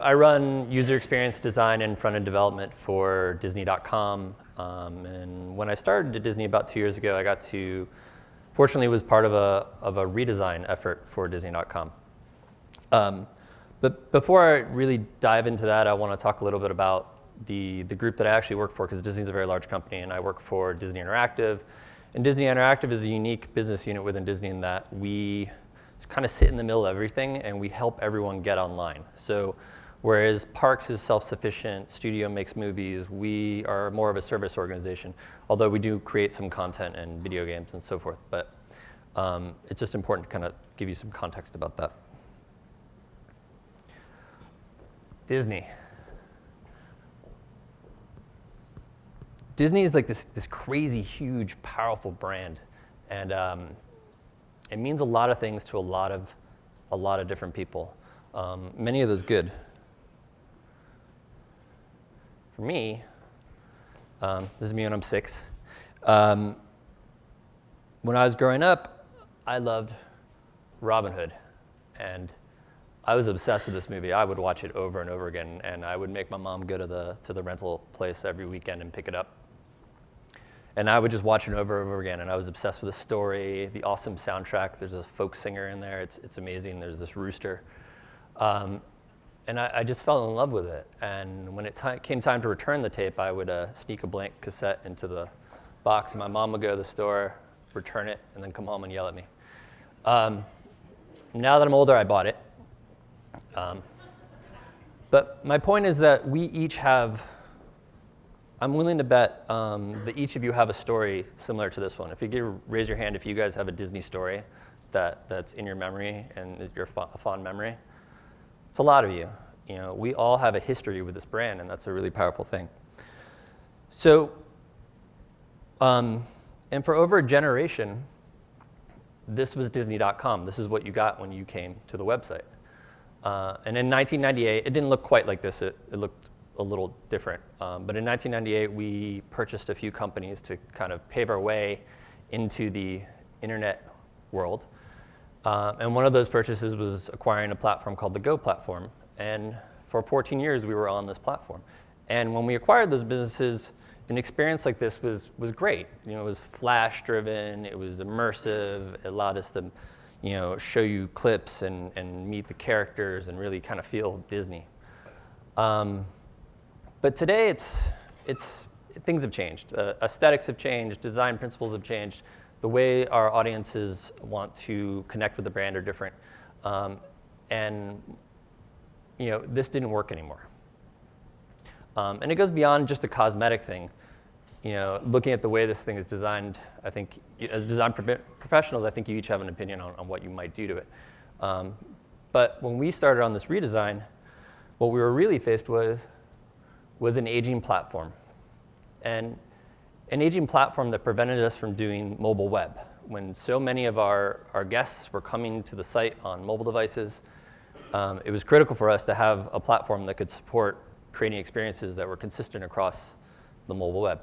I run user experience design and front-end development for Disney.com. And when I started at Disney about 2 years ago, I got to, fortunately, was part of a redesign effort for Disney.com. But before I really dive into that, I want to talk a little bit about the group that I actually work for, because Disney's a very large company, and I work for Disney Interactive. And Disney Interactive is a unique business unit within Disney in that we kind of sit in the middle of everything, and we help everyone get online. So whereas Parks is self-sufficient, Studio makes movies, we are more of a service organization, although we do create some content and video games and so forth. But it's just important to kind of give you some context about that. Disney. Disney is like this crazy, huge, powerful brand, and it means a lot of things to a lot of different people. Many of those good. For me, this is me when I'm 6. When I was growing up, I loved Robin Hood, and I was obsessed with this movie. I would watch it over and over again, and I would make my mom go to the rental place every weekend and pick it up. And I would just watch it over and over again, and I was obsessed with the story, the awesome soundtrack. There's a folk singer in there. It's amazing. There's this rooster. And I just fell in love with it. And when it came time to return the tape, I would sneak a blank cassette into the box, and my mom would go to the store, return it, and then come home and yell at me. Now that I'm older, I bought it. But my point is that we each have, I'm willing to bet that each of you have a story similar to this one. If you could raise your hand if you guys have a Disney story that's in your memory and is your fond memory. It's a lot of you. You know, we all have a history with this brand, and that's a really powerful thing. So, and for over a generation, this was Disney.com. This is what you got when you came to the website. And in 1998, it didn't look quite like this. It looked a little different. But in 1998, we purchased a few companies to kind of pave our way into the internet world. And one of those purchases was acquiring a platform called the Go platform. And for 14 years, we were on this platform. And when we acquired those businesses, an experience like this was great. You know, it was Flash-driven, it was immersive, it allowed us to, you know, show you clips and meet the characters and really kind of feel Disney. But today, things have changed. Aesthetics have changed, design principles have changed. The way our audiences want to connect with the brand are different. And you know, this didn't work anymore. And it goes beyond just a cosmetic thing. You know, looking at the way this thing is designed, I think as design professionals, I think you each have an opinion on what you might do to it. But when we started on this redesign, what we were really faced with was an aging platform. And an aging platform that prevented us from doing mobile web. When so many of our guests were coming to the site on mobile devices, it was critical for us to have a platform that could support creating experiences that were consistent across the mobile web.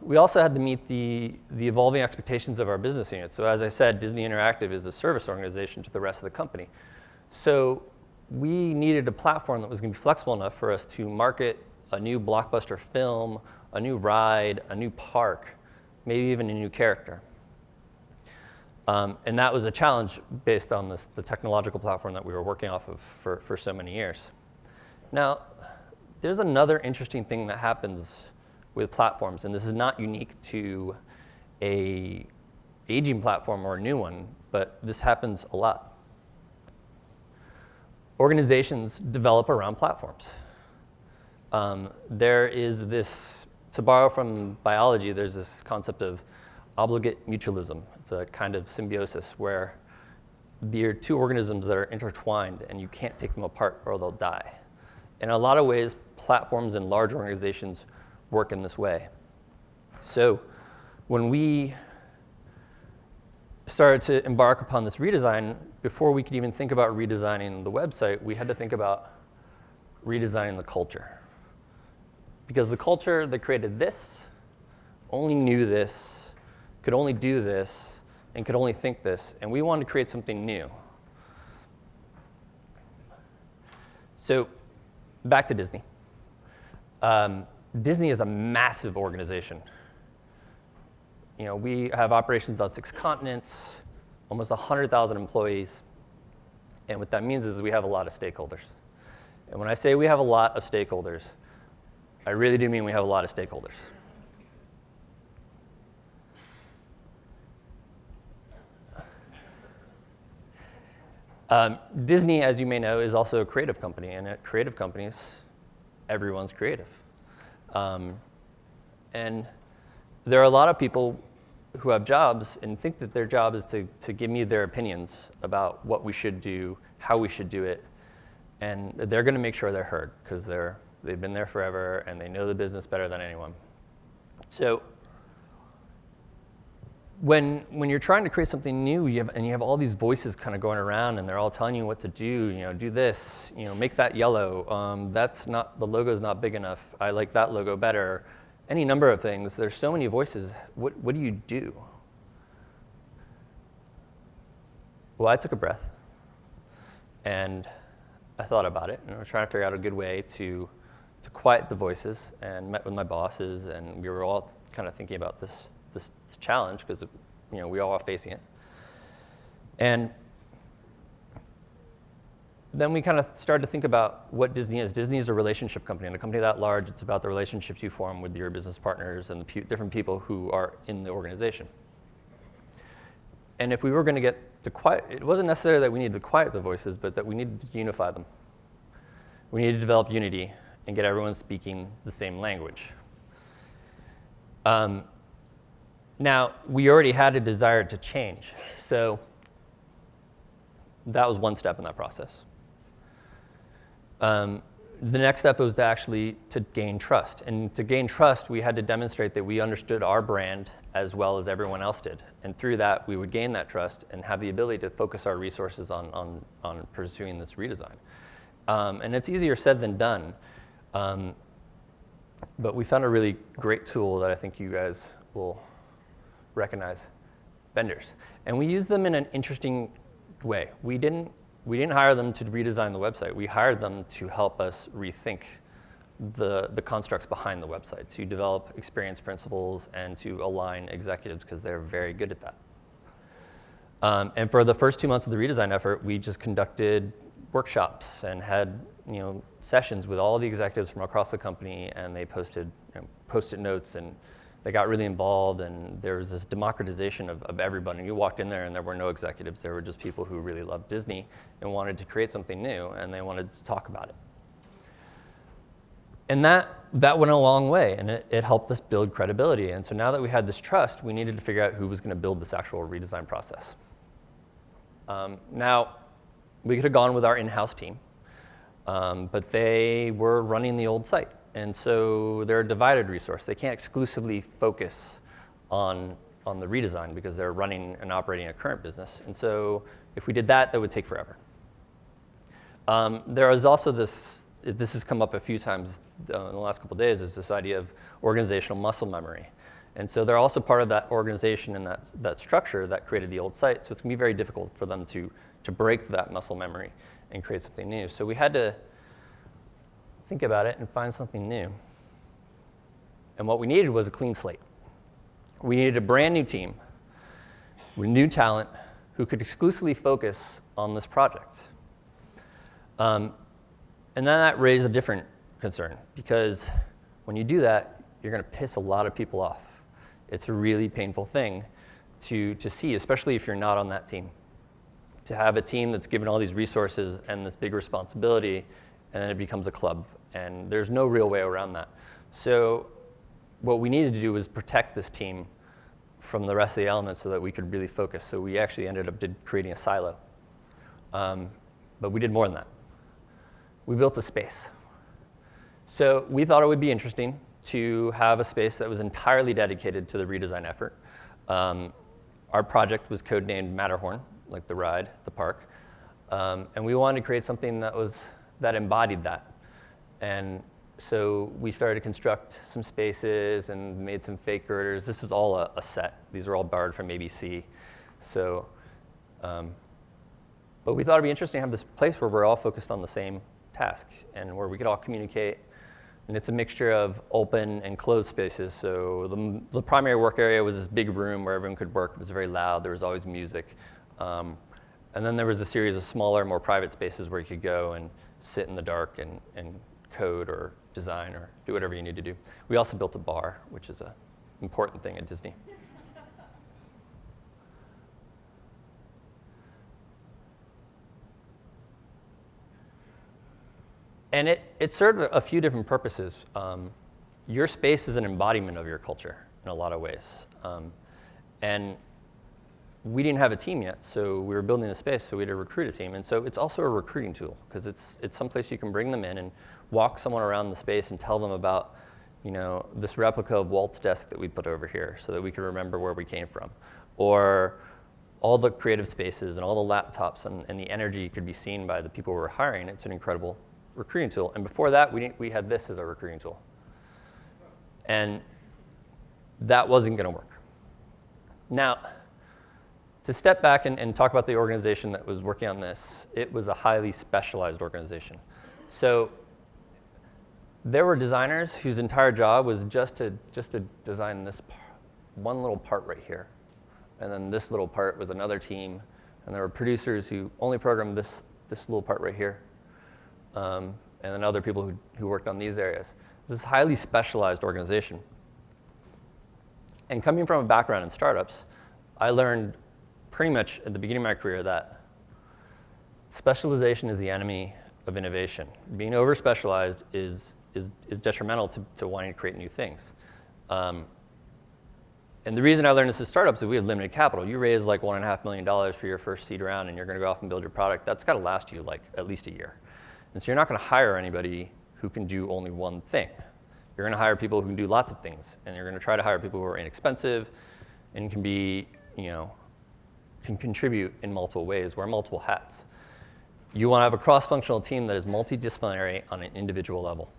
We also had to meet the evolving expectations of our business unit. So as I said, Disney Interactive is a service organization to the rest of the company. So we needed a platform that was going to be flexible enough for us to market a new blockbuster film, a new ride, a new park, maybe even a new character. And that was a challenge based on the technological platform that we were working off of for so many years. Now, there's another interesting thing that happens with platforms, and this is not unique to an aging platform or a new one, but this happens a lot. Organizations develop around platforms. There is this, to borrow from biology, there's this concept of obligate mutualism. It's a kind of symbiosis where there are two organisms that are intertwined and you can't take them apart or they'll die. In a lot of ways, platforms and large organizations work in this way. So when we started to embark upon this redesign, before we could even think about redesigning the website, we had to think about redesigning the culture. Because the culture that created this only knew this, could only do this, and could only think this, and we wanted to create something new. So back to Disney. Disney is a massive organization. You know, we have operations on 6 continents, almost 100,000 employees. And what that means is we have a lot of stakeholders. And when I say we have a lot of stakeholders, I really do mean we have a lot of stakeholders. Disney, as you may know, is also a creative company. And at creative companies, everyone's creative. And there are a lot of people who have jobs and think that their job is to give me their opinions about what we should do, how we should do it. And they're going to make sure they're heard because they've been there forever and they know the business better than anyone. So when you're trying to create something new, you have all these voices kind of going around, and they're all telling you what to do. You know, do this. You know, make that yellow. The logo's not big enough. I like that logo better. Any number of things. There's so many voices. What do you do? Well, I took a breath, and I thought about it, and I was trying to figure out a good way to quiet the voices, and met with my bosses, and we were all kind of thinking about this challenge because we all are facing it. And then we kind of started to think about what Disney is. Disney is a relationship company, and a company that large, it's about the relationships you form with your business partners and the different people who are in the organization. And if we were going to get to quiet, it wasn't necessarily that we needed to quiet the voices, but that we needed to unify them. We needed to develop unity and get everyone speaking the same language. Now, we already had a desire to change, so that was one step in that process. The next step was to gain trust. And to gain trust, we had to demonstrate that we understood our brand as well as everyone else did. And through that, we would gain that trust and have the ability to focus our resources on pursuing this redesign. And it's easier said than done. But we found a really great tool that I think you guys will recognize: vendors. And we use them in an interesting way. We didn't hire them to redesign the website. We hired them to help us rethink the constructs behind the website, to develop experience principles and to align executives because they're very good at that. And for the first 2 months of the redesign effort, we just conducted workshops and had sessions with all the executives from across the company, and they posted Post-it notes, and they got really involved, and there was this democratization of everybody. You walked in there and there were no executives. There were just people who really loved Disney and wanted to create something new, and they wanted to talk about it. And that went a long way, and it helped us build credibility. And so now that we had this trust, we needed to figure out who was going to build this actual redesign process. Now, we could have gone with our in-house team, but they were running the old site. And so they're a divided resource. They can't exclusively focus on the redesign because they're running and operating a current business. And so if we did that, that would take forever. There is also this has come up a few times in the last couple of days, is this idea of organizational muscle memory. And so they're also part of that organization and that structure that created the old site. So it's going to be very difficult for them to break that muscle memory and create something new. So we had to think about it and find something new. And what we needed was a clean slate. We needed a brand new team with new talent who could exclusively focus on this project. And then that raised a different concern, because when you do that, you're going to piss a lot of people off. It's a really painful thing to see, especially if you're not on that team. To have a team that's given all these resources and this big responsibility, and then it becomes a club. And there's no real way around that. So what we needed to do was protect this team from the rest of the elements so that we could really focus. So we actually ended up creating a silo. But we did more than that. We built a space. So we thought it would be interesting to have a space that was entirely dedicated to the redesign effort. Our project was codenamed Matterhorn, like the ride, the park. And we wanted to create something that embodied that. And so we started to construct some spaces and made some fake girders. This is all a set. These are all borrowed from ABC. So, but we thought it'd be interesting to have this place where we're all focused on the same task, and where we could all communicate. And it's a mixture of open and closed spaces. So the primary work area was this big room where everyone could work. It was very loud. There was always music. And then there was a series of smaller, more private spaces where you could go and sit in the dark and code or design or do whatever you need to do. We also built a bar, which is an important thing at Disney. And it served a few different purposes. Your space is an embodiment of your culture in a lot of ways. And we didn't have a team yet, so we were building the space, so we had to recruit a team. And so it's also a recruiting tool, because it's someplace you can bring them in and walk someone around the space and tell them about, this replica of Walt's desk that we put over here so that we can remember where we came from. Or all the creative spaces and all the laptops and the energy could be seen by the people we were hiring. It's an incredible recruiting tool. And before that, we had this as our recruiting tool. And that wasn't going to work. Now, to step back and talk about the organization that was working on this, it was a highly specialized organization. So there were designers whose entire job was just to design this one little part right here. And then this little part was another team. And there were producers who only programmed this little part right here. And then other people who worked on these areas. It was this highly specialized organization. And coming from a background in startups, I learned pretty much at the beginning of my career that specialization is the enemy of innovation. Being over-specialized is detrimental to wanting to create new things. And the reason I learned this at startups is we have limited capital. You raise like $1.5 million for your first seed round, and you're going to go off and build your product. That's got to last you like at least a year. And so you're not going to hire anybody who can do only one thing. You're going to hire people who can do lots of things, and you're going to try to hire people who are inexpensive and can be, can contribute in multiple ways, wear multiple hats. You want to have a cross-functional team that is multidisciplinary on an individual level.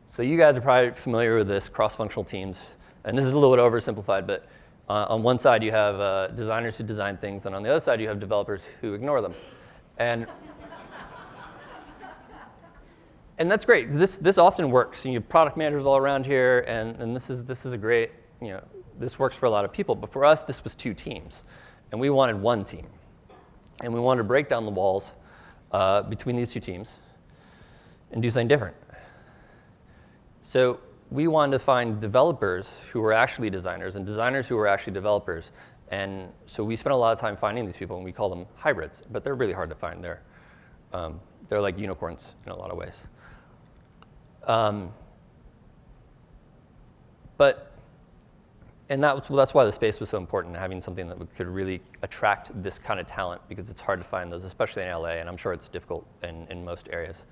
So you guys are probably familiar with this, cross-functional teams. And this is a little bit oversimplified, but on one side you have designers who design things, and on the other side you have developers who ignore them. And that's great. This often works. You have product managers all around here, and this is a great, this works for a lot of people. But for us, this was two teams, and we wanted one team. And we wanted to break down the walls between these two teams and do something different. So we wanted to find developers who were actually designers and designers who were actually developers. And so we spent a lot of time finding these people, and we call them hybrids. But they're really hard to find. They're like unicorns in a lot of ways. And that's why the space was so important, having something that could really attract this kind of talent, because it's hard to find those, especially in LA, and I'm sure it's difficult in most areas.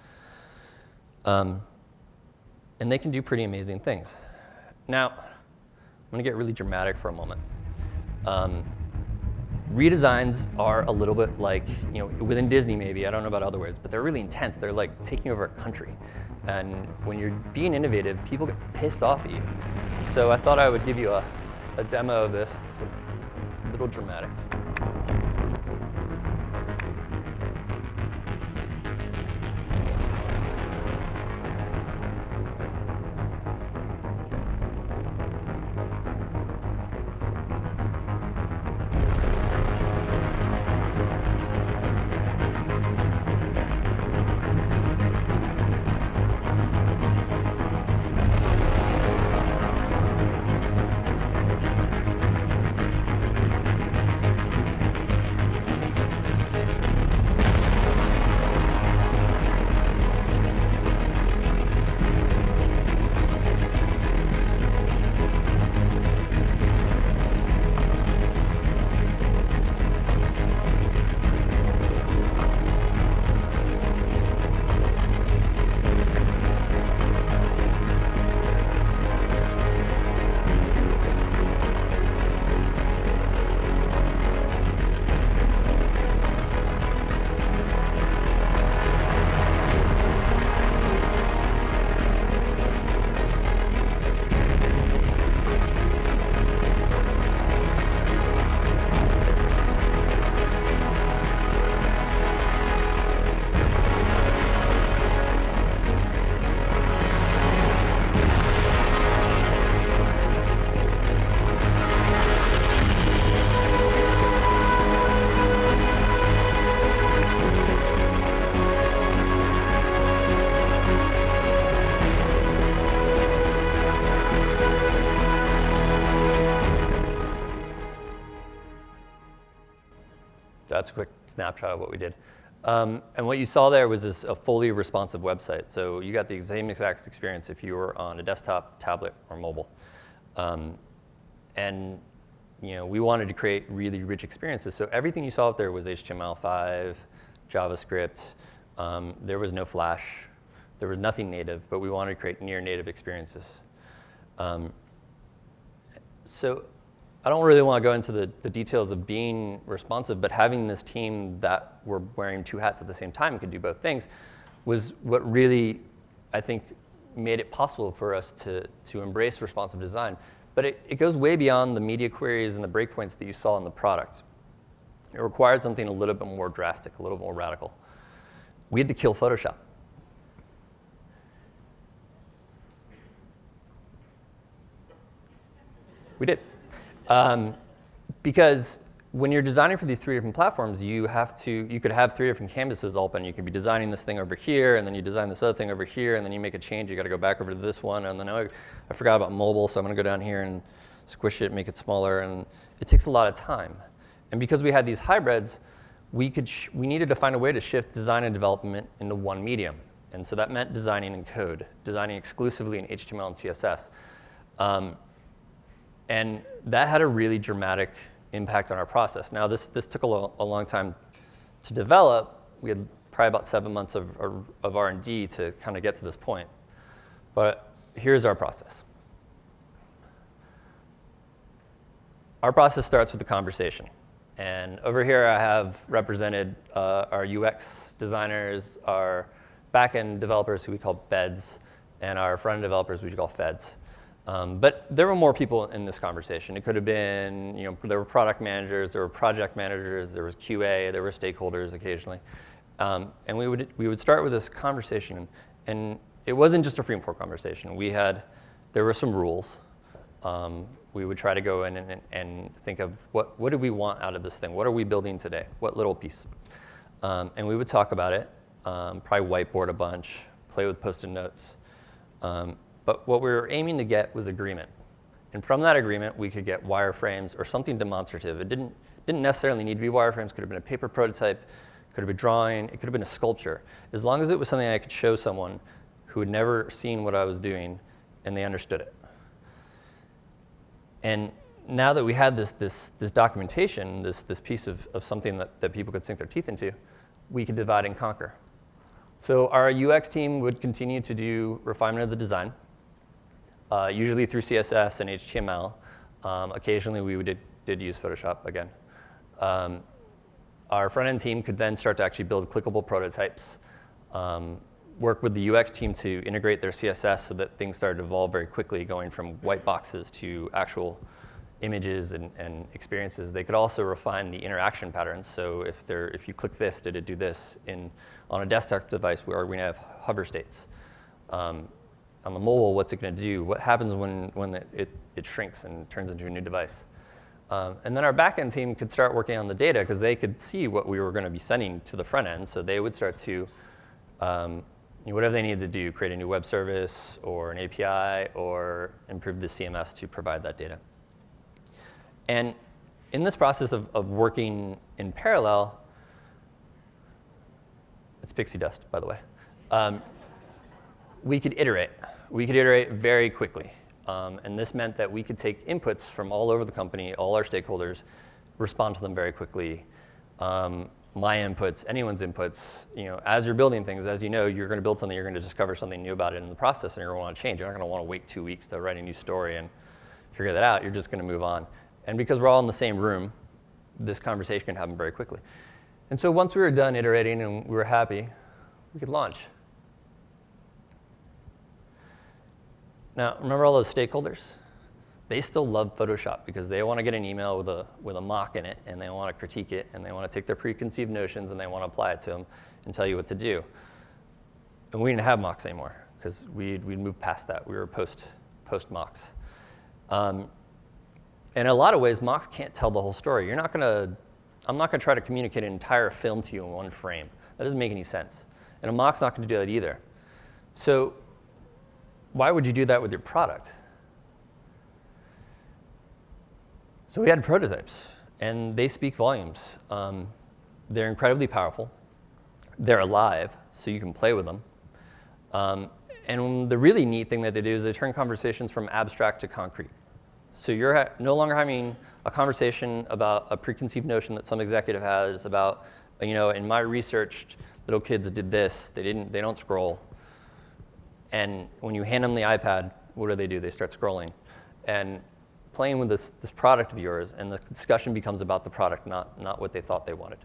And they can do pretty amazing things. Now, I'm going to get really dramatic for a moment. Redesigns are a little bit like, within Disney maybe, I don't know about other ways, but they're really intense. They're like taking over a country. And when you're being innovative, people get pissed off at you. So I thought I would give you a demo of this. It's a little dramatic. that's a quick snapshot of what we did. And what you saw there was a fully responsive website. So you got the same exact experience if you were on a desktop, tablet, or mobile. And we wanted to create really rich experiences. So everything you saw up there was HTML5, JavaScript. There was no Flash. There was nothing native, but we wanted to create near native experiences. So I don't really want to go into the details of being responsive, but having this team that were wearing two hats at the same time and could do both things was what really, I think, made it possible for us to embrace responsive design. But it goes way beyond the media queries and the breakpoints that you saw in the product. It required something a little bit more drastic, a little more radical. We had to kill Photoshop. We did. Because when you're designing for these three different platforms, you could have three different canvases open. You could be designing this thing over here, and then you design this other thing over here, and then you make a change. You got to go back over to this one, and then I forgot about mobile, so I'm going to go down here and squish it, make it smaller, and it takes a lot of time. And because we had these hybrids, we needed to find a way to shift design and development into one medium. And so that meant designing in code, designing exclusively in HTML and CSS. And that had a really dramatic impact on our process. Now, this took a long time to develop. We had probably about 7 months of R&D to kind of get to this point. But here's our process. Our process starts with the conversation. And over here, I have represented our UX designers, our back-end developers, who we call beds, and our front-end developers, which we call feds. But there were more people in this conversation. It could have been, there were product managers, there were project managers, there was QA, there were stakeholders occasionally. And we would start with this conversation, and it wasn't just a free-form conversation. There were some rules. We would try to go in and think of what do we want out of this thing? What are we building today? What little piece? And we would talk about it, probably whiteboard a bunch, play with Post-it notes. But what we were aiming to get was agreement. And from that agreement, we could get wireframes or something demonstrative. It didn't necessarily need to be wireframes. It could have been a paper prototype. It could have been a drawing. It could have been a sculpture. As long as it was something I could show someone who had never seen what I was doing and they understood it. And now that we had this documentation, this piece of something that people could sink their teeth into, we could divide and conquer. So our UX team would continue to do refinement of the design. Usually through CSS and HTML. Occasionally, we did use Photoshop again. Our front-end team could then start to actually build clickable prototypes, work with the UX team to integrate their CSS so that things started to evolve very quickly, going from white boxes to actual images and experiences. They could also refine the interaction patterns. So if you click this, did it do this? On a desktop device, we're going to have hover states. On the mobile, what's it going to do? What happens when it shrinks and turns into a new device? And then our back-end team could start working on the data because they could see what we were going to be sending to the front end. So they would start to, whatever they needed to do, create a new web service or an API or improve the CMS to provide that data. And in this process of working in parallel, it's pixie dust, by the way. We could iterate. We could iterate very quickly. And this meant that we could take inputs from all over the company, all our stakeholders, respond to them very quickly. My inputs, anyone's inputs, as you're building things, as you know, you're going to build something, you're going to discover something new about it in the process, and you're going to want to change. You're not going to want to wait 2 weeks to write a new story and figure that out. You're just going to move on. And because we're all in the same room, this conversation can happen very quickly. And so once we were done iterating and we were happy, we could launch. Now, remember all those stakeholders? They still love Photoshop because they want to get an email with a mock in it, and they want to critique it, and they want to take their preconceived notions, and they want to apply it to them and tell you what to do. And we didn't have mocks anymore because we'd moved past that. We were post mocks. In a lot of ways, mocks can't tell the whole story. I'm not going to try to communicate an entire film to you in one frame. That doesn't make any sense. And a mock's not going to do that either. So why would you do that with your product? So we had prototypes, and they speak volumes. They're incredibly powerful. They're alive, so you can play with them. And the really neat thing that they do is they turn conversations from abstract to concrete. So you're no longer having a conversation about a preconceived notion that some executive has about, in my research, little kids did this, they don't scroll. And when you hand them the iPad, what do? They start scrolling. And playing with this product of yours, and the discussion becomes about the product, not what they thought they wanted.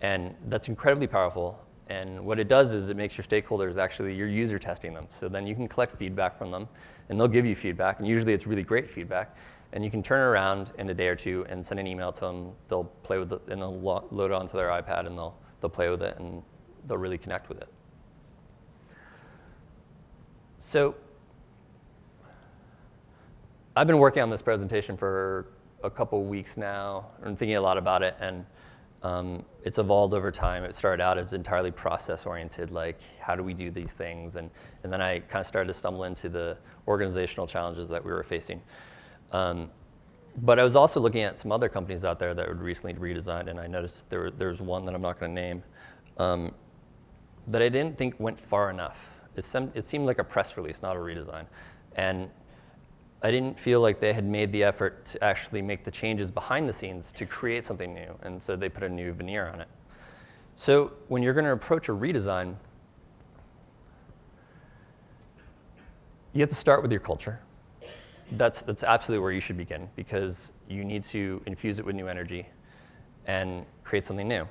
And that's incredibly powerful. And what it does is it makes your stakeholders actually your user testing them. So then you can collect feedback from them, and they'll give you feedback. And usually it's really great feedback. And you can turn it around in a day or two and send an email to them. They'll play with it, and they'll load it onto their iPad, and they'll play with it, and they'll really connect with it. So I've been working on this presentation for a couple weeks now. I'm thinking a lot about it, and it's evolved over time. It started out as entirely process-oriented, like how do we do these things? And then I kind of started to stumble into the organizational challenges that we were facing. But I was also looking at some other companies out there that had recently redesigned, and I noticed there's one that I'm not going to name that I didn't think went far enough. It seemed like a press release, not a redesign. And I didn't feel like they had made the effort to actually make the changes behind the scenes to create something new, and so they put a new veneer on it. So when you're going to approach a redesign, you have to start with your culture. That's absolutely where you should begin, because you need to infuse it with new energy and create something new.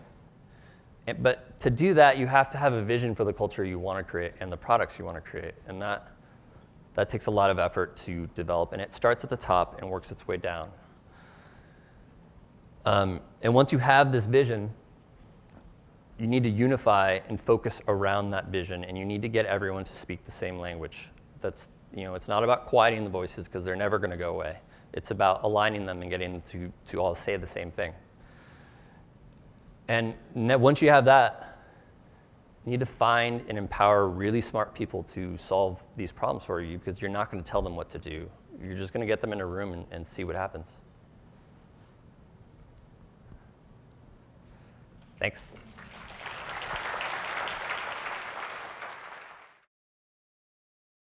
But to do that, you have to have a vision for the culture you want to create and the products you want to create, and that takes a lot of effort to develop, and it starts at the top and works its way down. And once you have this vision, you need to unify and focus around that vision, and you need to get everyone to speak the same language. It's not about quieting the voices, because they're never going to go away. It's about aligning them and getting them to all say the same thing. And once you have that, you need to find and empower really smart people to solve these problems for you, because you're not going to tell them what to do. You're just going to get them in a room and see what happens. Thanks.